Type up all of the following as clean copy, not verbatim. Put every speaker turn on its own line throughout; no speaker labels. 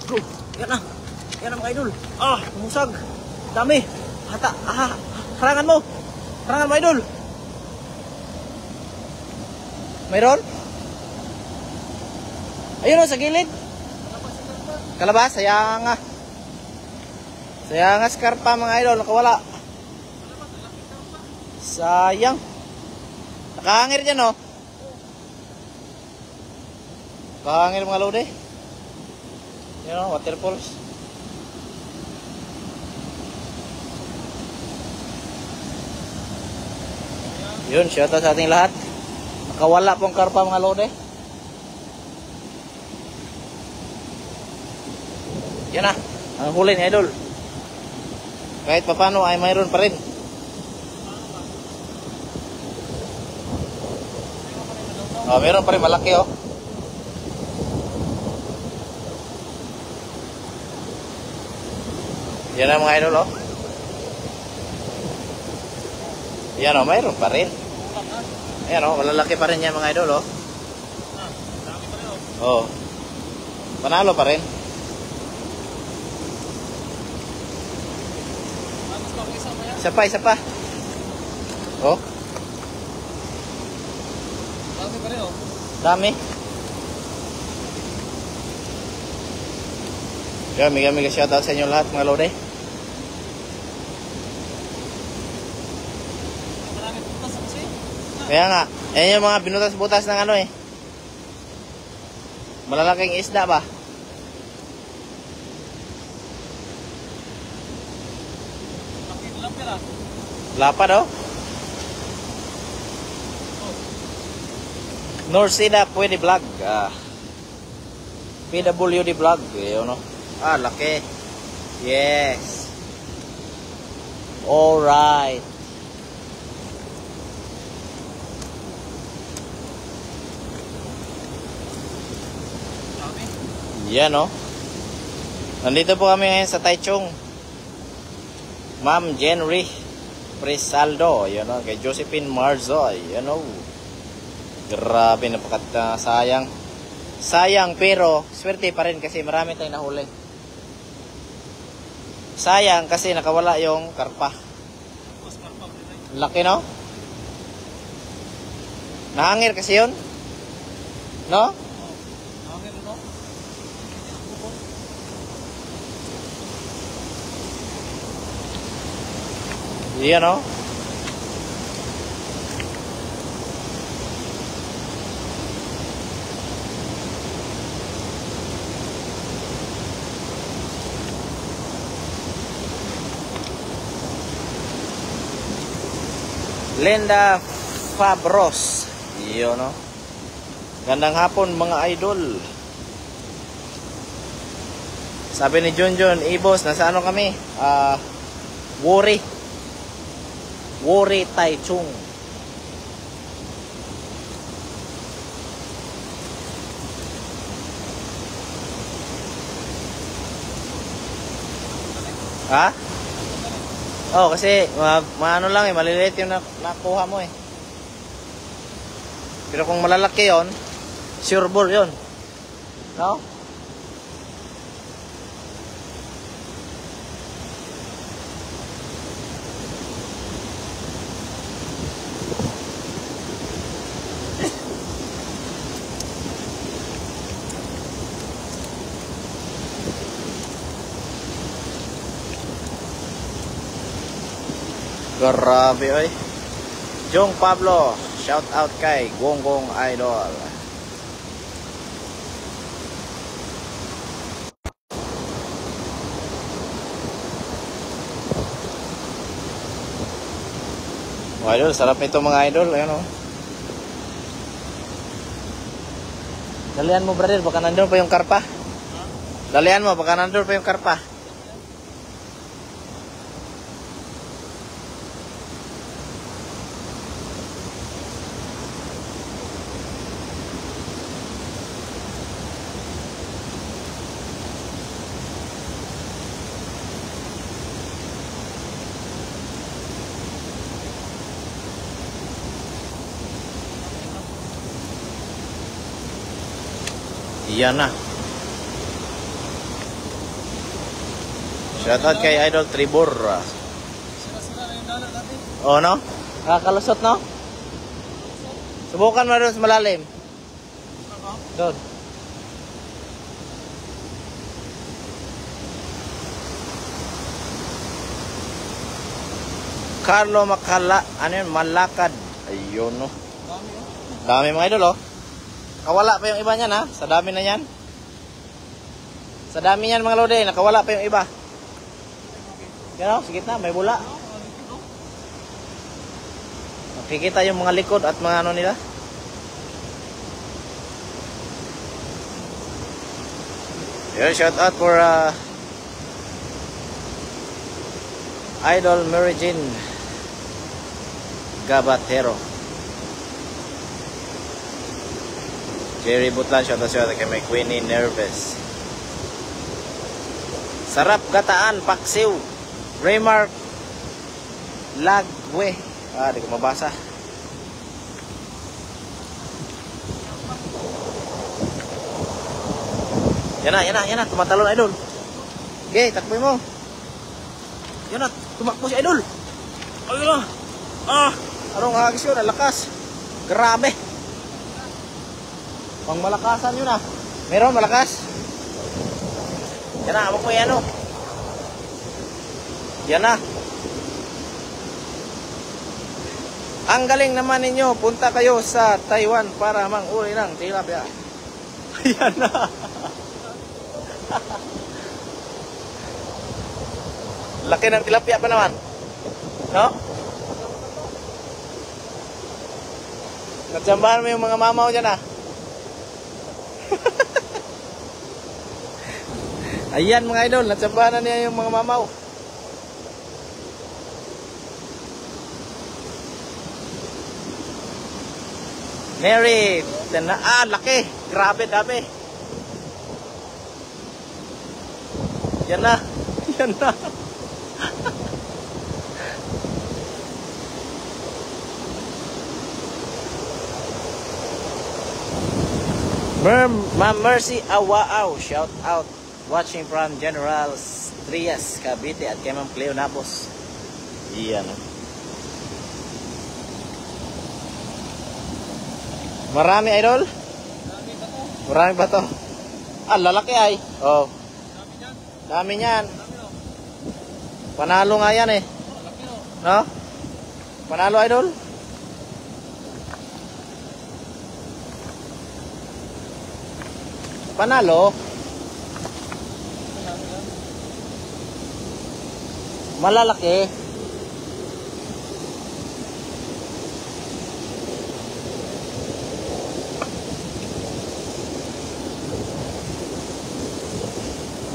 Bro, yan na. Yan na mga idol. Ah, umusag. Dami. Harangan mo. Harangan mga idol. Mayroon? Ayun o, sa gilid. Kalabas, sayang nga. Sayang nga skarpa mga idol, nakawala. Sayang. Nakahangir dyan o. Nakahangir mga lode. Yan o, waterfalls. Yun, shoutout sa ating lahat. Nakawala pong karpa mga lode. Yan na, ang huli ni idol. Kahit papano ay mayroon pa rin. Oh, mayroon pa rin malaki oh. Yan na mga idol oh. Yan oh, mayroon pa rin. Ayan oh, malalaki pa rin yan mga idol oh. Oh. Panalo pa rin. Isa pa. Oh. Dami pa rin oh. Dami. Yan, mega shoutout sa inyo lahat mga lode. Kaya nga, ayan yung mga binutas-butas ng ano eh. Malalaking isda ba? Lapad oh. Norsida pwede vlog. PWD vlog. Yun no. Laki. Yes. Alright. Yan no. Nandito po kami ngayon sa Taichung. Ma'am Jenry Presaldo, you know, kay Josephine Marzoy, you know. Grabe, sayang. Sayang pero swerte pa rin kasi marami tayong nahuli. Sayang kasi nakawala yung karpa. Laki no? Nahangir kasi yun? No? Iya no? Linda Fabros. Iyo no? Gandang hapon mga idol. Sabi ni Junjun, Ibos, nasa ano kami? Wori Taichung. Ha? Oh, kasi maano lang eh, maliliit yung nakuha mo eh. Pero kung malalaki yon, sure ball yon. No? Grabe oy. Jong Pablo, shout out kay Gonggong Idol. Oh, idol, sarap nito mga idol, ayun oh. Dalian mo brother, baka nandun pa yung karpa. Dalian mo, baka nandun pa yung karpa. Iyan na. Shoutout kay Idol Tribor.
Sira-sira na yung dalat natin.
Oh, no? Nakakalusot, no? Subukan mo doon sa malalim. Doon. Carlo Macala, ano yun? Malakad. Ayun, no?
Dami oh.
Dami mga idol, oh. Nakawala pa yung iba niyan, ha? Sa dami na yan. Sa dami yan, mga lode. Nakawala pa yung iba. Yan, oh. Sa gitna, may bula. Nakikita yung mga likod at mga ano nila. Yun, shout out for Idol Mary Jane Gabatero. Jerry Butlan, shout out kay may Queenie Nervous. Sarap gataan, paksiw. Remark Lagwe. Di ko mabasa. Yan na, tumatalon idol. Okay, takboy mo. Yan na, tumakbo si idol. Ayun na. Anong hagis yun, lakas. Grabe. Pang malakasan yun ah. Meron malakas. Yan na, abang mo yan o. Yan na. Ang galing naman ninyo, punta kayo sa Taiwan para manguli ng tilapia. Yan na. Laki ng tilapia pa naman. No? Natsambahan mo yung mga mamaw dyan ah. Ayan mga idol, natsambahan na niya yung mga mamaw. Mary, laki. Grabe, dami. Yan na. Yan na. Ma'am Mercy Awaaw, shout out. Watching from General Trias, Cavite at kay Ma'am Cleo Napos. Iyan. Marami idol? Marami ba to? Lalaki ay. Oh. Dami niyan. Panalo nga yan eh. No? Panalo idol? Panalo? Malalaki.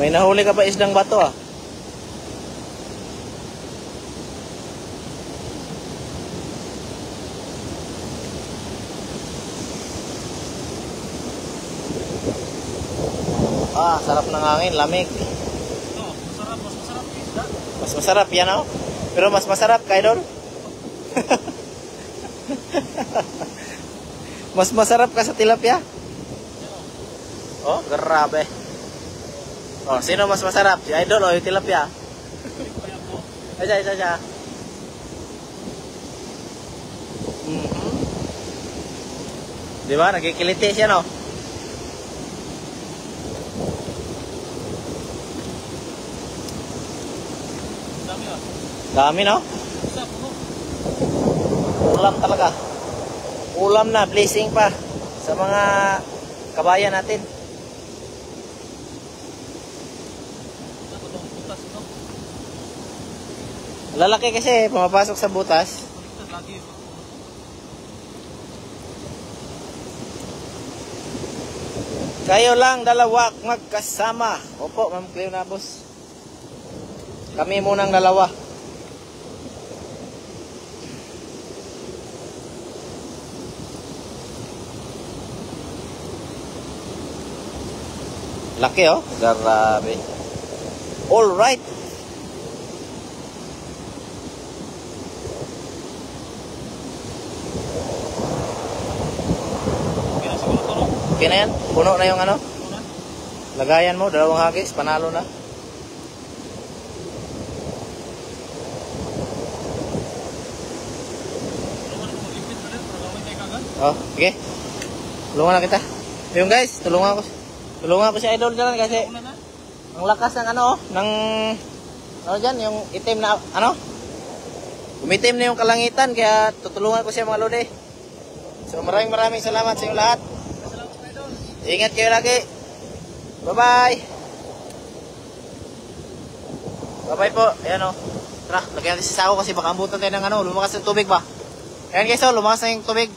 May nahuli ka pa isdang bato ah. Sarap ng hangin, lamig.
Masarap, mas masarap isda.
Mas masarap yan oh. Pero mas masarap kay Idol. Mas masarap ka sa tilapia. Oh, grabe. Oh, sino mas masarap? Si Idol o yung tilapia? Isa. Di ba? Nagkikiliti siya no? Dami no? Ulam talaga. Ulam na, blessing pa sa mga kabayan natin. Lalaki kasi pumapasok sa butas. Kayo lang dalawa magkasama. Opo, Ma'am Cleo Napos. Kami munang dalawa. Laki oh, grabe. All right. Okay na yan. Puno na yung ano. Lagayan mo, dalawang hagis, panalo na. Oh, sige. Tulungan na kita. Yung guys, tulungan ko si Idol dyan kasi
Una na.
ang lakas ng ano, ng ano dyan, yung itim na ano. Umitim na yung kalangitan kaya tutulungan ko siya mga lodi. So maraming salamat sa inyo lahat.
Salamat sa idol.
Ingat kayo lagi. Bye-bye. Bye-bye po. Ayan o. Tara, lagyan natin sa sako kasi baka ambutan tayo ng ano, lumakas ng tubig ba? Ayan guys o, lumakas na yung tubig.